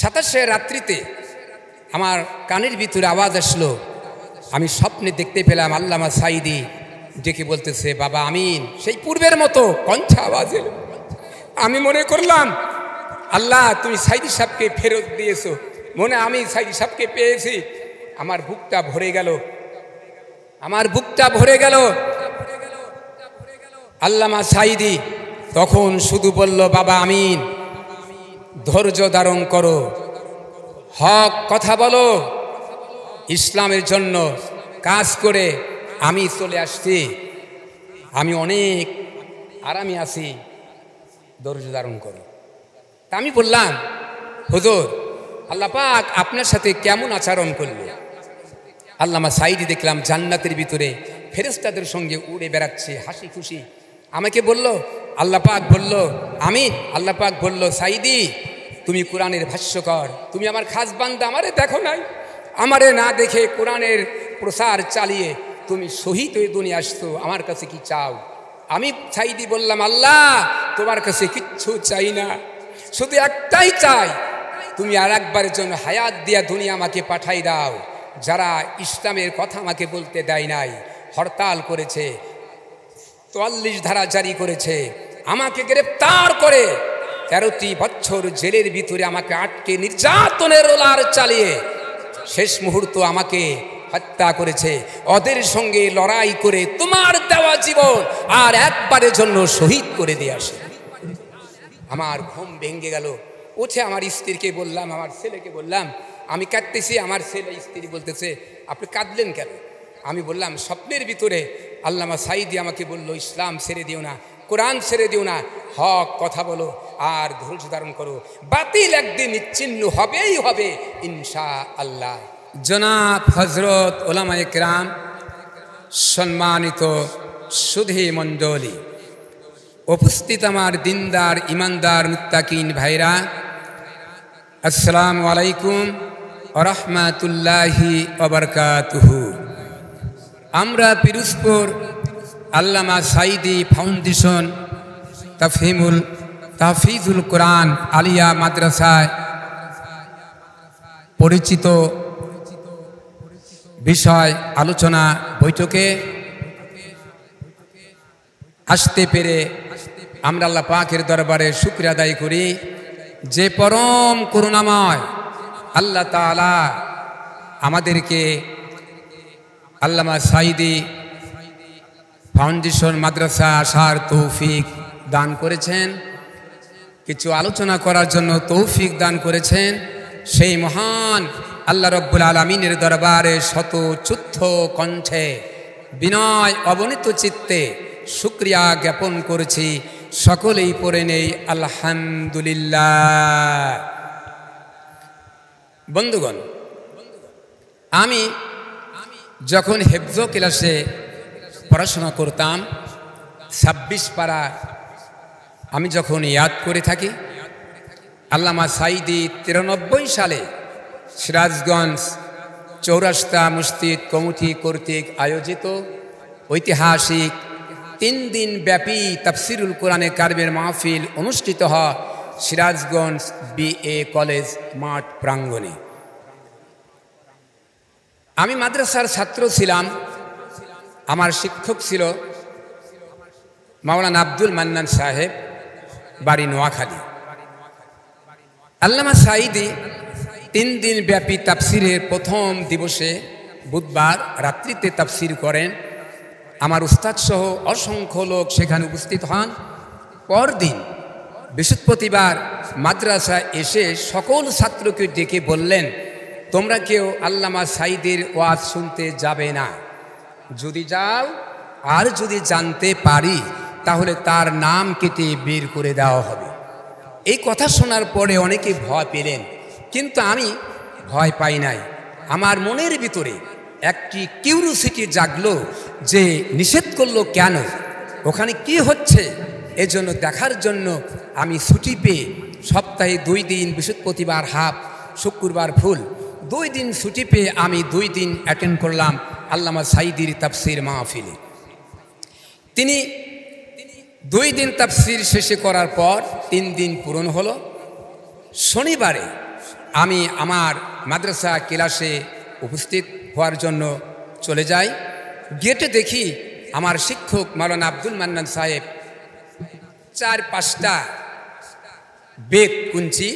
27 রাত্রিতে আমার কানের ভিতরে আওয়াজ আসলো, আমি স্বপ্নে দেখতে পেলাম আল্লামা সাঈদী ডেকে বলতেছে, বাবা আমিন। সেই পূর্বের মতো কণ্ঠে আওয়াজ এলো। আমি মনে করলাম আল্লাহ তুমি সাঈদী সাহেবকে ফেরত দিয়েছো, মনে আমি সাঈদী সাহেবকে পেয়েছি। আমার বুকটা ভরে গেল, আমার বুকটা ভরে গেল। আল্লামা সাঈদী তখন শুধু বলল, বাবা আমিন, ধৈর্য ধারণ করো, হক কথা বলো, ইসলামের জন্য কাজ করে আমি চলে আসছি, আমি অনেক আরামে আছি, ধৈর্য ধারণ করো। তা আমি বললাম, হুজুর আল্লাহ পাক আপনার সাথে কেমন আচরণ করল? আল্লামা সাঈদী দেখলাম জান্নাতের ভিতরে ফেরেশতাদের সঙ্গে উড়ে বেড়াচ্ছে, হাসি খুশি। আমাকে বলল, আল্লাহ পাক বলল আমিন। আল্লাহ পাক বলল, সাঈদী তুমি কোরআনের ভাষ্যকর, তুমি আমার খাস বান্দা, আমারে দেখো নাই, আমারে না দেখে কোরআনের প্রসার চালিয়ে তুমি শহীদ হয়ে দুনিয়া আসতো, আমার কাছে কি চাও? আমি সাঈদী বললাম, আল্লাহ তোমার কাছে কিচ্ছু চাই না, শুধু একটাই চাই, তুমি আর একবারের জন্য হায়াত দিয়া দুনিয়া আমাকে পাঠাই দাও। যারা ইসলামের কথা আমাকে বলতে দেয় নাই, হরতাল করেছে, ৪৪ ধারা জারি করেছে, আমাকে গ্রেপ্তার করে ১৩টি বছর জেলের ভিতরে আমাকে আটকে নির্যাতনের রোলার চালিয়ে শেষ মুহূর্ত আমাকে হত্যা করেছে, ওদের সঙ্গে লড়াই করে তোমার দেওয়া জীবন আর একবারের জন্য শহীদ করে দিয়ে আসে। আমার ঘুম ভেঙে গেল। উঠে আমার স্ত্রীকে বললাম, আমার ছেলেকে বললাম, আমি কাঁদতেছি। আমার ছেলে স্ত্রী বলতেছে, আপনি কাঁদলেন কেন? আমি বললাম, স্বপ্নের ভিতরে আল্লামা সাঈদী আমাকে বলল, ইসলাম ছেড়ে দিও না, কোরআন ছেড়ে দিও না, হক কথা বলো আর ধৈর্য ধারণ করো, বাতিল একদিন নিচ্ছিন্ন হবেই হবে ইনশাআল্লাহ। জনাব হযরত উলামায়ে কেরাম, সম্মানিত সুধী মণ্ডলী, উপস্থিত আমার দিনদার ইমানদার মুত্তাকিন ভাইরা, আসসালামু আলাইকুম ওয়া রাহমাতুল্লাহি ওয়া বারাকাতুহু। আমরা পিরোজপুর আল্লামা সাঈদী ফাউন্ডেশন তাহফিজুল কোরআন আলিয়া মাদ্রাসায় পরিচিত বিষয় আলোচনা বৈঠকে আসতে পেরে আমরা আল্লাহ পাকের দরবারে শুকরিয়া আদায় করি, যে পরম করুণাময় আল্লাহ তাআলা আমাদেরকে আল্লামা সাঈদী ফাউন্ডেশন মাদ্রাসা আসার তৌফিক দান করেছেন, কিছু আলোচনা করার জন্য তৌফিক দান করেছেন। সেই মহান আল্লাহ রব্বুল আলামিনের দরবারে শত চুদ্ধ কণ্ঠে বিনয় অবনীত চিত্তে শুকরিয়া জ্ঞাপন করেছি। সকলেই পড়ে নেই আলহামদুলিল্লাহ। বন্ধুগণ, আমি যখন হেফজ ক্লাসে পড়াশোনা করতাম, ২৬ পারা আমি যখন ইয়াদ করে থাকি, আল্লামা সাঈদী ৯৩ সালে সিরাজগঞ্জ চৌরাস্তা মসজিদ কমিটি কর্তৃক আয়োজিত ঐতিহাসিক ৩ দিন ব্যাপী তাফসিরুল কোরআনে কারিমের মাহফিল অনুষ্ঠিত হয় সিরাজগঞ্জ BA কলেজ মাঠ প্রাঙ্গণে। আমি মাদ্রাসার ছাত্র ছিলাম, আমার শিক্ষক ছিল মাওলানা আব্দুল মান্নান সাহেব, বাড়ি নোয়াখালী। আল্লামা সাঈদী ৩ দিন ব্যাপী তাফসিরের প্রথম দিবসে বুধবার রাত্রিতে তাফসির করেন। আমার উস্তাদ সহ অসংখ্য লোক সেখানে উপস্থিত হন। পরদিন বৃহস্পতিবার মাদ্রাসায় এসে সকল ছাত্রকে ডেকে বললেন, তোমরা কেউ আল্লামা সাঈদীর ওয়াজ শুনতে যাবে না, যদি যাও আর যদি জানতে পারি তাহলে তার নাম কেটে বের করে দেওয়া হবে। এই কথা শোনার পরে অনেকে ভয় পেলেন, কিন্তু আমি ভয় পাই নাই। আমার মনের ভিতরে একটি কিউরিওসিটি জাগলো যে নিষেধ করলো কেন, ওখানে কি হচ্ছে, এজন্য দেখার জন্য আমি ছুটি পেয়ে সপ্তাহে 2 দিন, বৃহস্পতিবার হাফ, শুক্রবার ফুল, 2 দিন ছুটি পেয়ে আমি 2 দিন অ্যাটেন্ড করলাম আল্লামা সাঈদীর তাফসির মাহফিলে। তিনি 2 দিন তাফসির শেষে করার পর 3 দিন পূরণ হলো। শনিবারে আমি আমার মাদ্রাসা ক্লাসে উপস্থিত হওয়ার জন্য চলে যাই। গেটে দেখি আমার শিক্ষক মাওলানা আব্দুল মান্নান সাহেব 4-5টা বেদ কুঞ্চি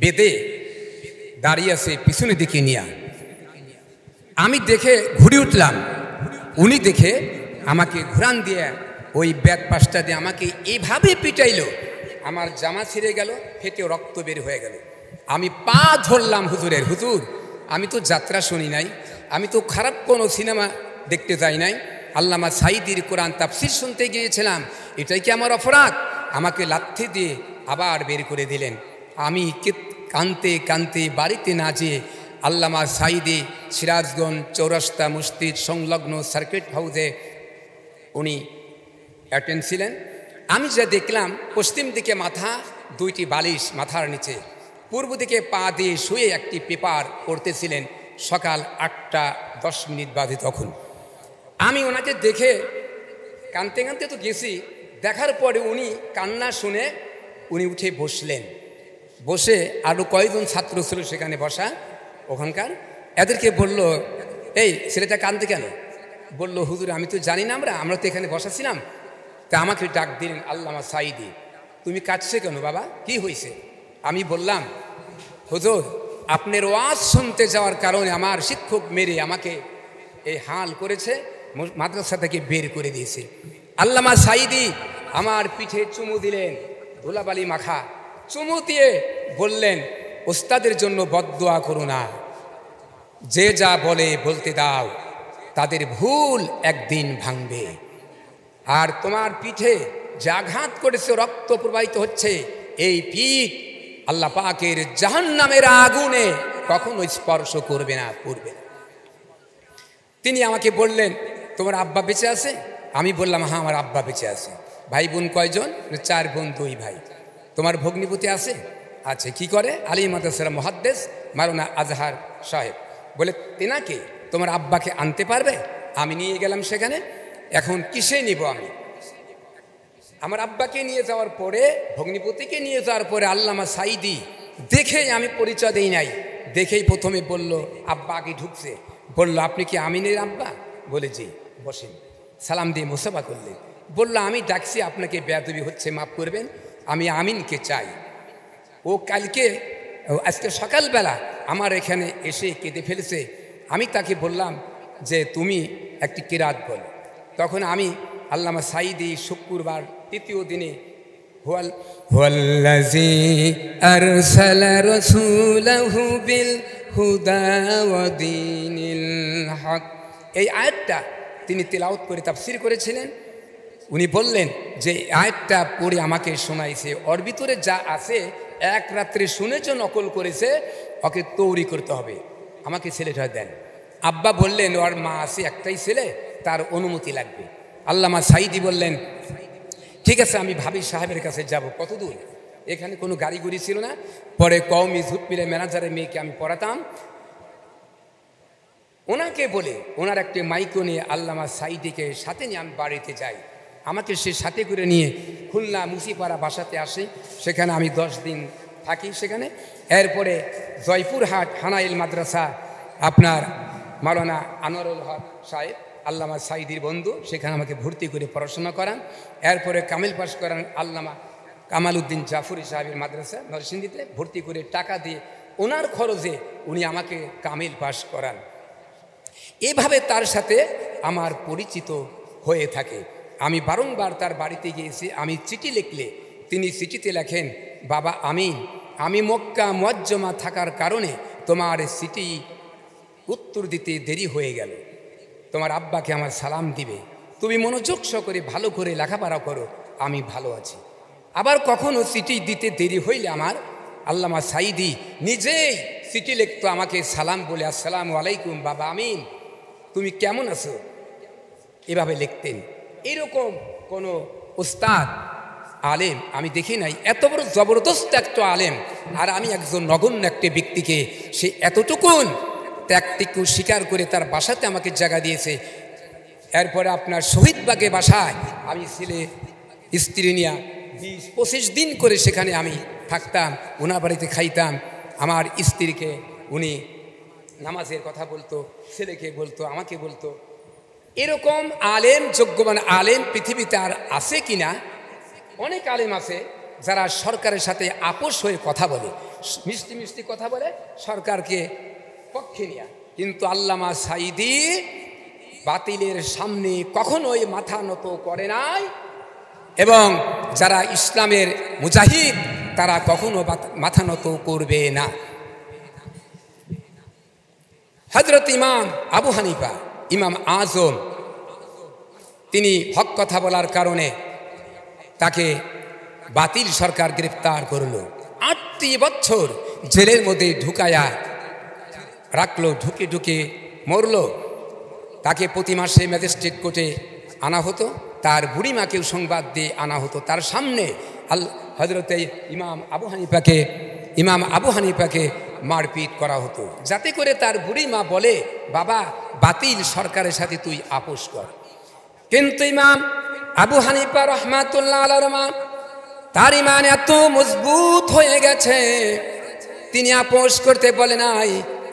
বেদে দাঁড়িয়ে আছে পিছনে দিকে নিয়ে। আমি দেখে ঘুরে উঠলাম, উনি দেখে আমাকে ঘুরান দিয়ে ওই বেদ 5টা দিয়ে আমাকে এইভাবে পিটাইল, আমার জামা ছিঁড়ে গেল, ফেটে রক্ত বের হয়ে গেল। আমি পা ধরলাম হুজুরের, হুজুর আমি তো যাত্রা শুনি নাই, আমি তো খারাপ কোনো সিনেমা দেখতে যাই নাই, আল্লামা সাঈদীর কোরআন তাফসীর শুনতে গিয়েছিলাম, এটাই কি আমার অপরাধ? আমাকে লাথি দিয়ে আবার বের করে দিলেন। আমি কানতে কানতে বাড়িতে না যেয়ে আল্লামা সাঈদী সিরাজগঞ্জ চৌরাস্তা মসজিদ সংলগ্ন সার্কিট হাউসে উনি অ্যাটেন্ড ছিলেন। আমি যা দেখলাম, পশ্চিম দিকে মাথা, 2টি বালিশ মাথার নিচে, পূর্ব দিকে পা দিয়ে শুয়ে একটি পেপার পড়তেছিলেন। সকাল 8টা 10 মিনিট বাদে তখন আমি ওনাকে দেখে কানতে কানতে তো গেছি, দেখার পরে উনি কান্না শুনে উনি উঠে বসলেন। বসে আরও কয়েকজন ছাত্র ছিল সেখানে বসা ওখানকার, এদেরকে বলল, এই ছেলেটা কাঁদতে কেন? বলল, হুজুর আমি তো জানি না, আমরা তো এখানে বসাছিলাম। তা আমাকে ডাক দিলেন আল্লামা সাঈদী, তুমি কাঁদছে কেন বাবা, কি হয়েছে? আমি বললাম, হুজুর আপনার ওয়াজ শুনতে যাওয়ার কারণে আমার শিক্ষক মেরে আমাকে এই হাল করেছে, মাদ্রাসা থেকে বের করে দিয়েছে। আল্লামা সাঈদী আমার পিঠে চুমু দিলেন, ধুলাবালি মাখা চুমু দিয়ে বললেন, ওস্তাদের জন্য বদদোয়া করো না, যে যা বলে বলতে দাও, তাদের ভুল একদিন ভাঙবে। আর তোমার পিঠে যে আঘাত করেছে, রক্ত প্রবাহিত হচ্ছে, এই পিঠ আল্লাহ পাকের জাহান্নামের আগুনে কখনো স্পর্শ করবে না, পড়বে না। তিনি আমাকে বললেন, তোমার আব্বা বেঁচে আছে? আমি বললাম, হ্যাঁ আমার আব্বা বেঁচে আছে। ভাই বোন কয়জন? 4 বোন 2 ভাই। তোমার ভগ্নিপতি আছে? আছে। কি করে? আলিম মাদ্রাসার মুহাদ্দিস মাওলানা আজহার সাহেব। বলে, তেনাকে তোমার আব্বাকে আনতে পারবে? আমি নিয়ে গেলাম সেখানে। এখন কিসে নিব আমি? আমার আব্বাকে নিয়ে যাওয়ার পরে, ভগ্নিপতিকে নিয়ে যাওয়ার পরে আল্লামা সাঈদী দেখেই, আমি পরিচয় দেই নাই, দেখেই প্রথমে বলল, আব্বা আগে ঢুকছে, বলল, আপনি কি আমিনের আব্বা? বলে, জি। বসেন। সালাম দিয়ে মুসাফা করলেন। বলল, আমি ডাকছি আপনাকে, বেয়াদবি হচ্ছে, মাফ করবেন, আমি আমিনকে চাই। ও কালকে আজকে সকালবেলা আমার এখানে এসে কেঁদে ফেলেছে। আমি তাকে বললাম যে তুমি একটি কিরাত বল। তখন আমি আল্লামা সাঈদী শুক্রবার 3য় দিনে হুয়াল্লাযী আরসালা রাসূলাহু বিল হুদা ওয়া দীনিল হক, এই আয়াতটা তিনি তেলাওয়াত করে তাফসীর করেছিলেন। উনি বললেন যে আয়াতটা পড়ে আমাকে শোনাইছে, ওর ভিতরে যা আছে এক রাত্রে শুনেছে, নকল করেছে, ওকে তৈরি করতে হবে, আমাকে ছেলেটা দেন। আব্বা বললেন, ওর মা আছে, একটাই ছেলে, তার অনুমতি লাগবে। আল্লামা সাঈদী বললেন, ঠিক আছে আমি ভাবি সাহেবের কাছে যাব। কত দূর? এখানে কোনো গাড়ি গুড়ি ছিল না। পরে কওমি ঝুটমিলে ম্যানেজারের মেয়েকে আমি পড়াতাম, ওনাকে বলে ওনার একটি মাইকো নিয়ে আল্লামা সাঈদীকে সাথে নিয়ে আমি বাড়িতে যাই। আমাকে সে সাথে করে নিয়ে খুলনা মুসিপাড়া বাসাতে আসে। সেখানে আমি 10 দিন থাকি সেখানে। এরপরে জয়পুরহাট হানাইল মাদ্রাসা আপনার মাওলানা আনোয়ারুল হক সাহেব, আল্লামা সাঈদীর বন্ধু, সেখানে আমাকে ভর্তি করে পড়াশোনা করান। এরপরে কামিল পাশ করান আল্লামা কামাল উদ্দিন জাফরি সাহেবের মাদ্রাসা নরসিংদীতে, ভর্তি করে টাকা দিয়ে ওনার খরচে উনি আমাকে কামিল পাশ করান। এভাবে তার সাথে আমার পরিচিত হয়ে থাকে। আমি বারংবার তার বাড়িতে গিয়েছি। আমি চিঠি লিখলে তিনি চিঠিতে লেখেন, বাবা আমিন, আমি মক্কা মুআজ্জমা থাকার কারণে তোমার চিঠি উত্তর দিতে দেরি হয়ে গেল, তোমার আব্বাকে আমার সালাম দিবে, তুমি মনোযোগ সহকারে ভালো করে লেখাপড়া করো, আমি ভালো আছি। আবার কখনো চিঠি দিতে দেরি হইলে আমার আল্লামা সাঈদী নিজেই চিঠি লিখতো, আমাকে সালাম বলে, আসসালামু আলাইকুম বাবা আমিন, তুমি কেমন আছো, এভাবে লিখতেন। এরকম কোনো উস্তাদ আলেম আমি দেখি নাই, এত বড় জবরদস্ত একটা আলেম। আর আমি একজন নগণ্য একটা ব্যক্তিকে সে এতটুকুন ত্যাগটিকু স্বীকার করে তার বাসাতে আমাকে জায়গা দিয়েছে। এরপরে আপনার শহীদবাগে বাসায় আমি ছেলে স্ত্রী নিয়ে 20-25 দিন করে সেখানে আমি থাকতাম, ওনার বাড়িতে খাইতাম। আমার স্ত্রীকে উনি নামাজের কথা বলতো, ছেলেকে বলতো, আমাকে বলতো। এরকম আলেম, যোগ্যবান আলেম পৃথিবীতে আর আছে কিনা? অনেক আলেম আছে যারা সরকারের সাথে আপোষ হয়ে কথা বলে, মিষ্টি মিষ্টি কথা বলে সরকারকে পক্ষে নিয়ে। কিন্তু আল্লামা সাঈদী বাতিলের সামনে কখনোই মাথা নত করে নাই, এবং যারা ইসলামের মুজাহিদ তারা কখনো মাথা নত করবে না। হযরত ইমাম আবু হানিফা, ইমাম আজম, তিনি হক কথা বলার কারণে তাকে বাতিল সরকার গ্রেফতার করল, 8টি বছর জেলের মধ্যে ঢুকায়া রাখলো, ঢুকে ঢুকে মরল। তাকে প্রতি মাসে ম্যাজিস্ট্রেট কোর্টে আনা হতো, তার বুড়িমাকেও সংবাদ দিয়ে আনা হতো, তার সামনে হযরতে ইমাম আবু হানিফাকে মারপিট করা হতো, যাতে করে তার বুড়িমা বলে, বাবা বাতিল সরকারের সাথে তুই আপোষ কর। কিন্তু ইমাম আবু হানিফা রাহমাতুল্লাহ আলাইহি তার ঈমান এত মজবুত হয়ে গেছে, তিনি আপোষ করতে বলে নাই।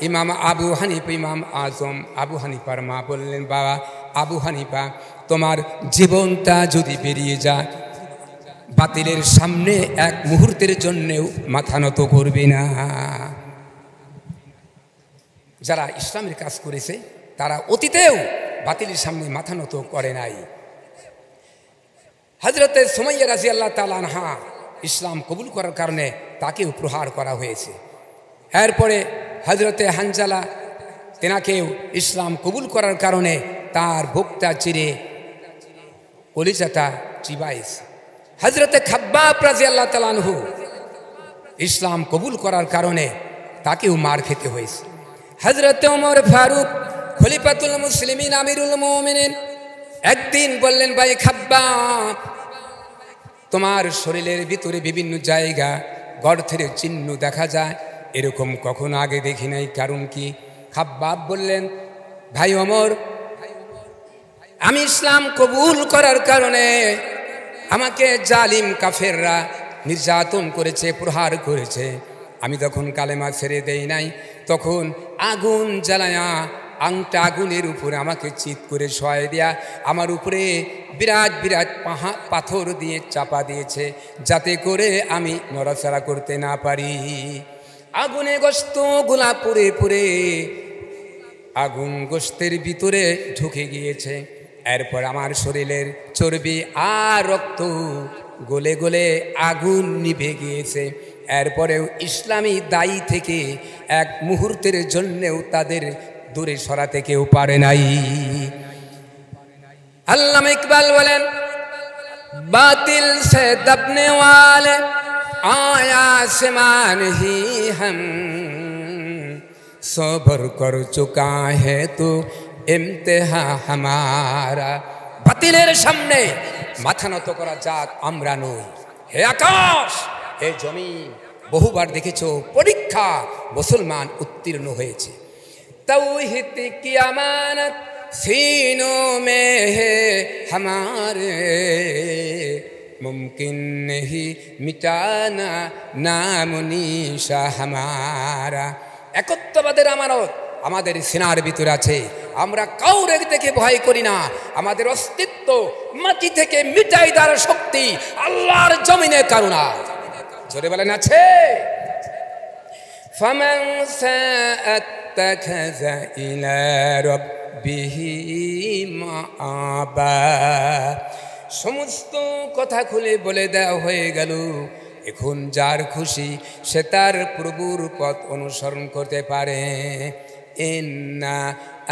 ইমাম আবু হানিফা, ইমাম আজম আবু হানিফার মা বললেন, বাবা আবু হানিফা, তোমার জীবনটা যদি বেরিয়ে যায়, বাতিলের সামনে এক মুহূর্তের জন্যেও মাথা নত করবে না। যারা ইসলামের কাজ করেছে তারা অতীতেও বাতিলের সামনে মাথা নত করে নাই। হযরতে সুমাইয়া রাদিয়াল্লাহু তাআলা আনহা ইসলাম কবুল করার কারণে তাকেও প্রহার করা হয়েছে। এরপরে হযরতে হানজালা, তেনাকেও ইসলাম কবুল করার কারণে তার বুকটা চিরে কলিজাটা চিবাইছে। হযরতে খাব্বাব রাদিয়াল্লাহু তাআলা আনহু ইসলাম কবুল করার কারণে তাকেও মার খেতে হয়েছে। হযরতে ওমর ফারুক খলিফাতুল মুসলিমিন, আমিরুল মুমিনিন, একদিন বললেন, ভাই খাব্বাব, তোমার শরীরের ভিতরে বিভিন্ন জায়গা গর্তের চিহ্ন দেখা যায়, এরকম কখনো আগে দেখি নাই, কারণ কি? খাব্বাব বললেন, ভাই ওমর, আমি ইসলাম কবুল করার কারণে আমাকে জালিম কাফেররা নির্যাতন করেছে, প্রহার করেছে। আমি যখন কালেমা ছেড়ে দেই নাই, তখন আগুন জ্বালায়া আংটা আগুনের উপরে আমাকে চিৎ করে শোয়াই দেয়া, আমার উপরে বিরাট বিরাট পাথর দিয়ে চাপা দিয়েছে, যাতে করে আমি নড়াচড়া করতে না পারি। আগুনে গোশত গোলা পুড়ে পুড়ে আগুন গোশতের ভিতরে ঢুকে গিয়েছে। এরপর আমার শরীরের চর্বি আর রক্ত গলে গলে আগুন নিভে গিয়েছে। এরপরেও ইসলামী দায়ী থেকে এক মুহূর্তের জন্যেও তাদের দূরে সরাতে কেউ পারে নাই। আল্লামা ইকবাল বলেন, বাতিল সে দবনে ওয়ালে आया आसमान ही हम सबर कर चुका है तो इम्तिहा हमारा। বাতিলের সামনে মাথা নত করা জাত আমরা নই। হে আকাশ, হে জমিন, বহুবার দেখেছো পরীক্ষা মুসলমান উত্তীর্ণ হয়েছে। तौहीद की अमानत सीनों में है हमारे, मुमकिन नहीं मिटाना नाम निशा हमारा। একত্ববাদের আমানত আমাদের সিনার ভিতরে আছে, আমরা কাউরে থেকে ভয় করি না। আমাদের অস্তিত্ব মাটি থেকে মিটাই দেওয়ার শক্তি আল্লাহর জমিনে কারুণা। জোরে বলেন আছে। ফামান সাআত্তাখাযা ইলা রাব্বিহি মাআবা। সমস্ত কথা খুলে বলে দেওয়া হয়ে গেল। এখন যার খুশি সে তার প্রভুর পথ অনুসরণ করতে পারে। ইন্না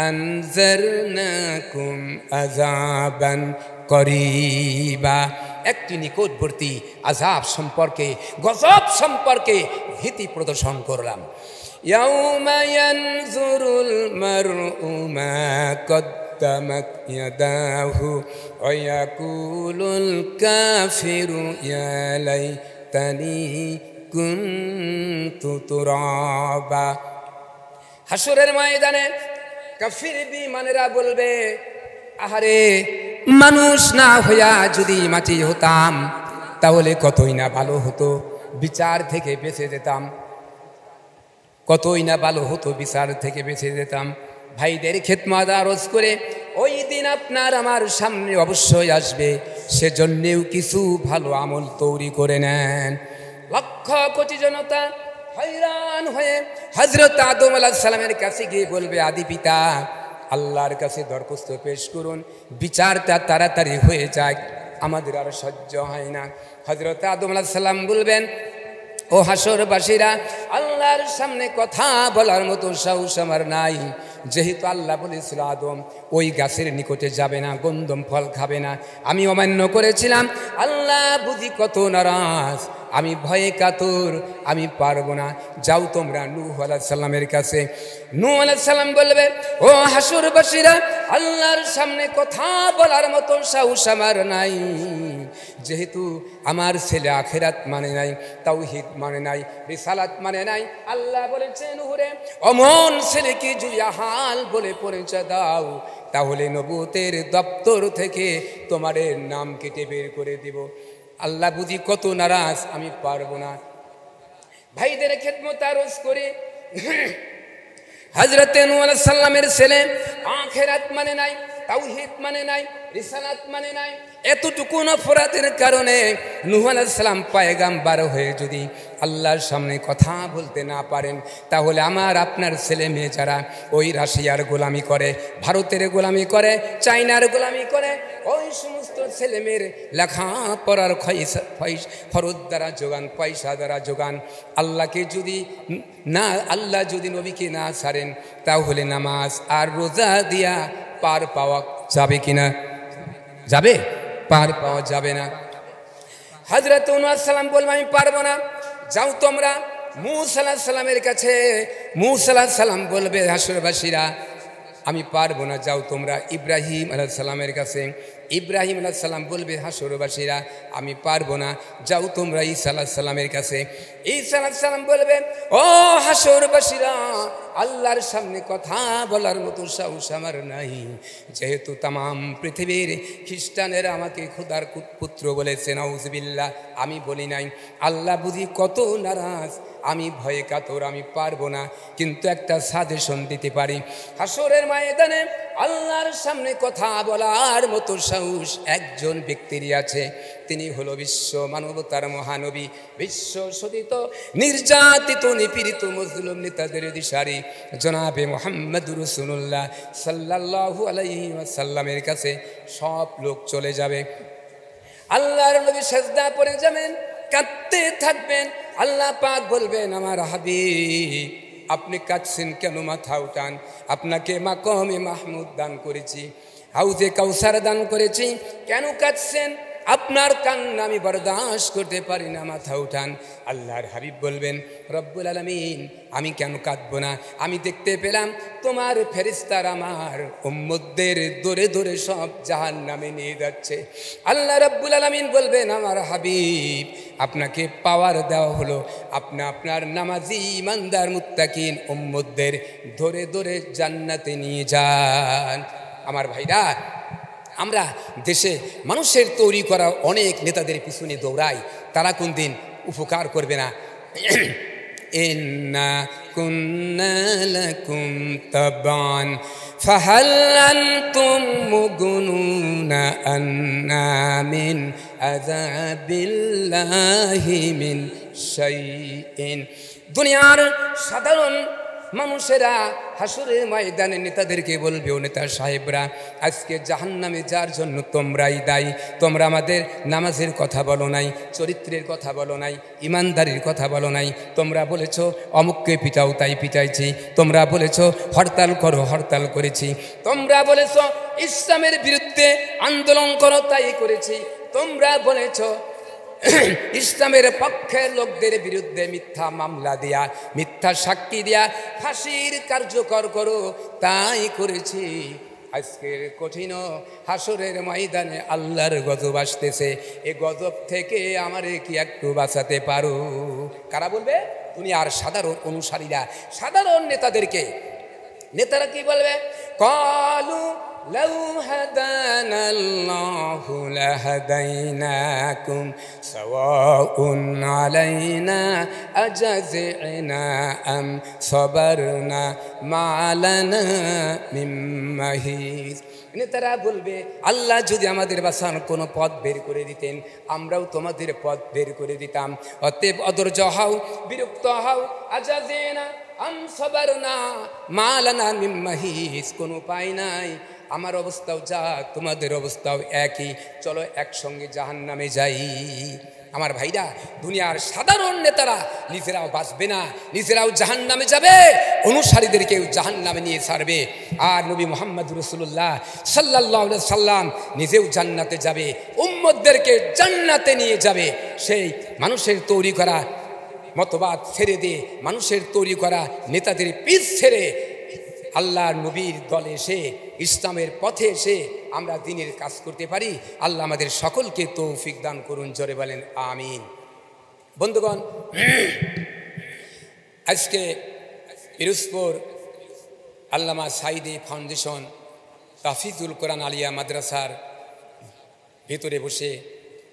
আনজারনাকুম আযাবান করিবা। একটি নিকটবর্তী আযাব সম্পর্কে, গজব সম্পর্কে ভীতি প্রদর্শন করলাম। ইয়াউমা ইয়ানজুরুল মারউ মা قدمت يداه ويقول الكافر يا ليتني كنت ترابا। হাসরের ময়দানে কাফির বিমানেরা বলবে, আহারে মানুষ না হইয়া যদি মাটি হতাম তাহলে কতই না ভালো হতো, বিচার থেকে বেঁচে যেতাম। কতই না ভালো হতো, বিচার থেকে বেঁচে যেতাম। ভাইদের খেদমত আরজ করে ওই দিন আপনার আমার সামনে অবশ্যই আসবে, সেজন্যেও কিছু ভালো আমল তৈরি করে নেন। লক্ষ কোটি জনতা হয়রান হয়ে হযরত আদম আলাইহিস সালামের কাছে গিয়ে বলবে, আদি পিতা আল্লাহর কাছে দরখাস্ত পেশ করুন, বিচারটা তাড়াতাড়ি হয়ে যায়, আমাদের আর সহ্য হয় না। হযরত আদম আলাইহিস সালাম বলবেন, ও হাসরবাসীরা, আল্লাহর সামনে কথা বলার মতো সাহস আমার নাই। যেহেতু আল্লাহ বলেছিল আদম ওই গাছের নিকটে যাবে না, গন্ধম ফল খাবে না, আমি অমান্য করেছিলাম। আল্লাহ বুঝি কত নারাজ, আমি ভয়ে কাতর, আমি পারবো না, যাও তোমরা নূহ আলাইহিস সালামের কাছে। নূহ আলাইহিস সালাম বলবে, ও হাসরবাসীরা, আল্লাহর সামনে কথা বলার মতো সাহস আমার নাই। যেহেতু আমার ছেলে আখিরাত মানে নাই, তাওহীদ মানে নাই, রিসালাত মানে নাই, আল্লাহ বলেছেন নূরে অমন ছেলেকে যদি হাল বলে পরিচয় দাও, তাহলে নবুয়তের দপ্তর থেকে তোমার নাম কেটে বের করে দিব। আল্লাহ বুঝি কত নারাজ, আমি পারবো না। ভাইদের খেদমত আরজ করে হযরত নূহ আলাইহিস সালামের ছেলে আখিরাত মানে নাই, তাওহীদ মানে নাই, রিসালাত মানে নাই, এতটুকু নফরতের কারণে নূহ আলাইহিস সালাম পয়গাম্বর হয়ে যদি আল্লাহর সামনে কথা বলতে না পারেন, তাহলে আমার আপনার ছেলে মেয়ে যারা ওই রাশিয়ার গোলামি করে, ভারতের গোলামি করে, চায়নার গোলামি করে, ওই সমস্ত ছেলে মেয়ের লেখাপড়ার খরচ দ্বারা যোগান, পয়সা দ্বারা যোগান, আল্লাহকে যদি না, আল্লাহ যদি নবীকে না ছাড়েন, তাহলে নামাজ আর রোজা দিয়া পার পাওয়া যাবে কিনা? যাবে? পার পাওয়া যাবে না। হযরত নূহ আলাইহিস সালাম বলবে, আমি পারবো না, যাও তোমরা মূসা আলাইহিস সালামের কাছে। মূসা আলাইহিস সালাম বলবে, হাসরবাসীরা, আমি পারবো না, যাও তোমরা ইব্রাহিম আলাইহিস সালামের কাছে। ইব্রাহিম আলাইহিস সালাম বলবে, হাসরবাসীরা, আমি পারবো না, যাও তোমরা ঈসা আলাইহিস সালামের কাছে। ঈসা আলাইহিস সালাম বলবে, ও হাসরবাসীরা, আল্লাহর সামনে কথা বলার মতো সাহস আমার নাই। যেহেতু তামাম পৃথিবীর খ্রিস্টানেরা আমাকে খোদার পুত্র বলেছে, নাউজুবিল্লাহ, আমি বলি নাই। আল্লাহ বুঝি কত নারাজ, আমি ভয়ে কাতর, আমি পারবো না। কিন্তু একটা সাজেশন দিতে পারি, হাসরের ময়দানে আল্লাহর সামনে কথা বলার মতো সাহস একজন ব্যক্তিরই আছে। তিনি হলো বিশ্ব মানবতার মহানবী, বিশ্ব শোধিত নির্যাতিত নিপীড়িত মজলুম নেতাদের দিশারি জনাবে মুহাম্মদুর রাসূলুল্লাহ সাল্লাল্লাহু আলাইহি ওয়াসাল্লামের কাছে সব লোক চলে যাবে। আল্লাহর নবী সিজদা পড়ে যাবেন, কাঁদতে থাকবেন। আল্লাহ পাক বলবেন, আমার হাবিব, আপনি কাঁদছেন কেন? মাথা উঠান, আপনাকে মাকামে মাহমুদ দান করেছি, হাউজে কাউসার দান করেছি, কেন কাঁদছেন? আপনার কান্না আমি বরদাস্ত করতে পারি না, মাথা উঠান। আল্লাহর হাবিব বলবেন, রব্বুল আলামিন, আমি কেন কাঁদবো না? আমি দেখতে পেলাম তোমার ফেরেশতারা আমার উম্মতদের দৌড়ে দৌড়ে সব জাহান্নামে নিয়ে যাচ্ছে। আল্লাহ রব্বুল আলামিন বলবেন, আমার হাবিব, আপনাকে পাওয়ার দেওয়া হলো, আপনি আপনার নামাজি ইমানদার মুত্তাকিন উম্মতদের ধরে ধরে জান্নাতে নিয়ে যান। আমার ভাইরা, আমরা দেশে মানুষের তৈরি করা অনেক নেতাদের পিছনে দৌড়াই, তারা কোন দিন উপকার করবে না। ইন্না কুন্না লাকুম তাবান ফাহাল আনতুম মুগনুনা আন্না মিন আযাবিল্লাহি মিন শাইইন। দুনিয়ার সাধারণ মানুষেরা হাসরের ময়দানে নেতাদেরকে বলবে, ও নেতা সাহেবরা, আজকে জাহান্নামে যার জন্য তোমরাই দায়ী। তোমরা আমাদের নামাজের কথা বলো নাই, চরিত্রের কথা বলো নাই, ইমানদারির কথা বলো নাই। তোমরা বলেছ অমুককে পিটাও, তাই পিটাইছি। তোমরা বলেছ হরতাল করো, হরতাল করেছি। তোমরা বলেছ ইসলামের বিরুদ্ধে আন্দোলন করো, তাই করেছি। তোমরা বলেছ ইসলামের পক্ষের লোকদের বিরুদ্ধে মিথ্যা মামলা দিয়া, মিথ্যা সাক্ষী দিয়া ফাঁসির কার্যকর করো, তাই করেছি। আজকের কঠিন হাসরের ময়দানে আল্লাহর গজব আসতেছে, এ গজব থেকে আমারে কি একটু বাঁচাতে পারো? কারা বলবে? দুনিয়ার সাধারণ অনুসারীরা, সাধারণ নেতাদেরকে। নেতারা কি বলবে? কালু লাউ হাদানাল্লাহু লাহাদাইনাকুম সাওয়াউন আলাইনা আজাযিনা আম সাবারনা মা লানা মিন মাহিস। তারা বলবে আল্লাহ যদি আমাদের বাঁচার কোনো পথ বের করে দিতেন আমরাও তোমাদের পথ বের করে দিতাম। অতএব অধৈর্য হও, বিরক্ত হও, আজাযিনা আম সাবারনা মা লানা মিন মাহিস। কোনো উপায় নাই, আমার অবস্থাও যা তোমাদের অবস্থাও একই, চলো একসঙ্গে জাহান্নামে যাই। আমার ভাইরা, দুনিয়ার সাধারণ নেতারা নিজেরাও বাঁচবে না, নিজেরাও জাহান্নামে যাবে, অনুসারীদেরকেও জাহান্নামে নিয়ে ছাড়বে। আর নবী মুহাম্মদ রাসূলুল্লাহ সাল্লাল্লাহু আলাইহি সাল্লাম নিজেও জান্নাতে যাবে, উম্মতদেরকে জান্নাতে নিয়ে যাবে। সেই মানুষের তৈরি করা মতবাদ ছেড়ে দিয়ে, মানুষের তৈরি করা নেতাদের পিছ ছেড়ে আল্লাহর নবীর দলে এসে, ইসলামের পথে এসে আমরা দ্বীনের কাজ করতে পারি। আল্লাহ আমাদের সকলকে তৌফিক দান করুন, জোরে বলেন আমিন। বন্ধুগণ, আজকে পিরোজপুর আল্লামা সাঈদী ফাউন্ডেশন তাহফিজুল কোরআন আলিয়া মাদ্রাসার ভেতরে বসে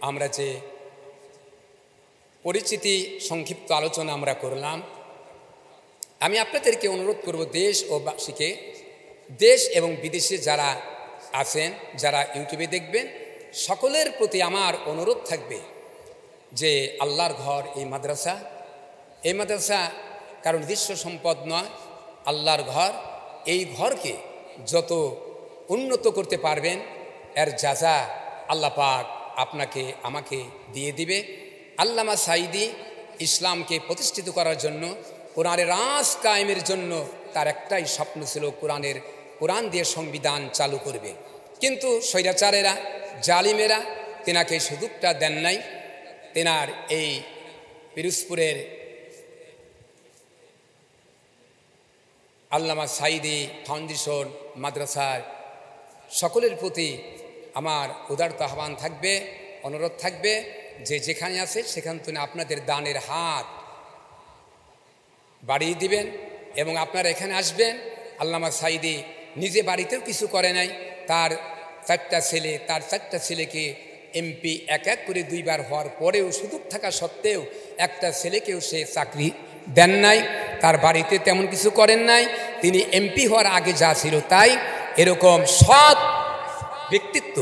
আমরা যে পরিচিতি সংক্ষিপ্ত আলোচনা আমরা করলাম, আমি আপনাদেরকে অনুরোধ করব দেশ ও বাসীকে, দেশ এবং বিদেশে যারা আছেন, যারা ইউটিউবে দেখবেন, সকলের প্রতি আমার অনুরোধ থাকবে যে আল্লাহর ঘর এই মাদ্রাসা, এই মাদ্রাসা কারণ নিজস্ব সম্পদ নয়, আল্লাহর ঘর। এই ঘরকে যত উন্নত করতে পারবেন এর যাজা আল্লাহ পাক আপনাকে আমাকে দিয়ে দিবে। আল্লামা সাঈদী ইসলামকে প্রতিষ্ঠিত করার জন্য, কোরআনের রাজ কায়েমের জন্য তার একটাই স্বপ্ন ছিল, কোরআন দিয়ে সংবিধান চালু করবে। কিন্তু স্বৈরাচারেরা, জালিমেরা তেনাকে সুযোগটা দেন নাই। তেনার এই পিরোজপুরের আল্লামা সাঈদী ফাউন্ডেশন মাদ্রাসার সকলের প্রতি আমার উদারত আহ্বান থাকবে, অনুরোধ থাকবে যে যেখানে আছে সেখান থেকে আপনাদের দানের হাত বাড়িয়ে দিবেন এবং আপনারা এখানে আসবেন। আল্লামা সাঈদী নিজে বাড়িতেও কিছু করে নাই, তার চারটা ছেলেকে এমপি এক এক করে 2 বার হওয়ার পরেও, সুযোগ থাকা সত্ত্বেও একটা ছেলেকেও সে চাকরি দেন নাই, তার বাড়িতে তেমন কিছু করেন নাই। তিনি এমপি হওয়ার আগে যা ছিল তাই। এরকম সৎ ব্যক্তিত্ব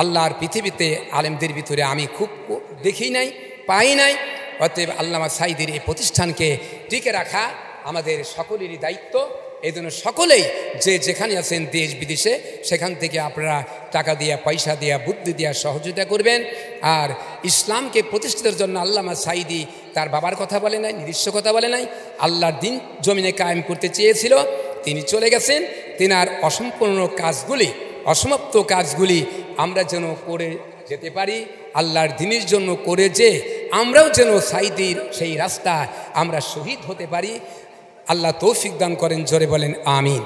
আল্লাহর পৃথিবীতে আলেমদের ভিতরে আমি খুব দেখি নাই, পাই নাই। অতএব আল্লামা সাঈদীর এই প্রতিষ্ঠানকে টিকে রাখা আমাদের সকলেরই দায়িত্ব। এই জন্য সকলেই যে যেখানে আছেন দেশ বিদেশে, সেখান থেকে আপনারা টাকা দিয়া, পয়সা দিয়া, বুদ্ধি দিয়া সহযোগিতা করবেন। আর ইসলামকে প্রতিষ্ঠিতের জন্য আল্লামা সাঈদী তার বাবার কথা বলে নাই, নিজস্ব কথা বলে নাই, আল্লাহর দিন জমিনে কায়েম করতে চেয়েছিল, তিনি চলে গেছেন। তেনার অসম্পূর্ণ কাজগুলি, অসমাপ্ত কাজগুলি আমরা যেন করে যেতে পারি, আল্লাহর দিনের জন্য করে যে আমরাও যেন সাঈদীর সেই রাস্তা আমরা শহীদ হতে পারি। আল্লাহ তৌফিক দান করেন, জোরে বলেন আমিন।